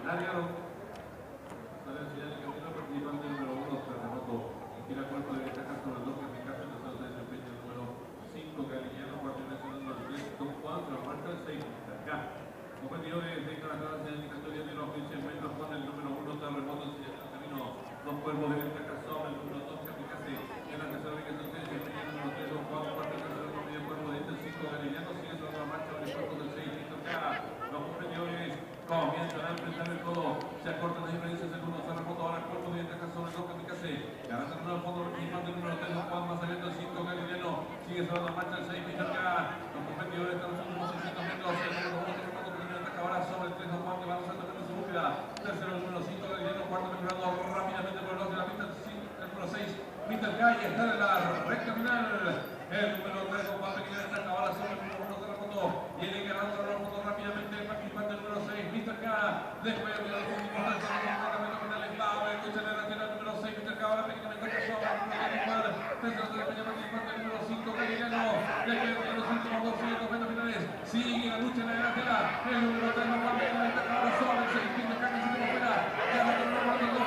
Largado. Sale el señal de camino participante número 1, Terremoto. Gira cuerpo de ventaja sobre el 2, que eficacia en el salto de desempeño número 5, Cariñano, cuarto y nacional número 3, 2, 4, marca el 6, acá. Competidores de cada clase de indicatoria de los 15 metros con el número 1, Terremoto, señal de camino, 2 cuerpos de ventaja sobre el número 2, que eficacia en la tercera ubicación de desempeño número 3, 2, 4, cuarto y tercero con medio cuerpo de este 5, Cariñano, sigue sobre la marcha del cuerpo del 6, listo acá. Los competidores comienzan a enfrentar el codo, se acortan las diferencias, el 1 Terremoto, ahora el cuerpo de ventaja sobre el 2, que eficacia, ganando el número fondo participante número 3, 2, 4, más abierto el 5, Cariñano, sigue sobre la marcha el 6, listo acá. Los competidores están en los últimos 600 metros, el número 1 Terremoto, primera ventaja ahora sobre el 3, 2, 4, que va avanzando en su búsqueda, tercero el número 5, Cariñano, cuarto mejorando rápidamente por el 2 de la pista, el número 6, Mr. Calle, está en la recta final, el número 3, 2, 4, que viene ahora sobre el número 1 Terremoto, viene ganando el fondo rápidamente el participante número 6, Mr. K, después de los últimos lanzamientos finales, va a escuchar el nacional número 6, Mr. K, ahora pequeñamente casado, tercero de la peña participante número 5, Cariñano, después de los últimos 200 metros finales, sigue la lucha en la delantera, el número 3, no va a pequeñamente ahora sobre el 6, Mr. K, que se quedó fuera, ya no tenemos más de 2,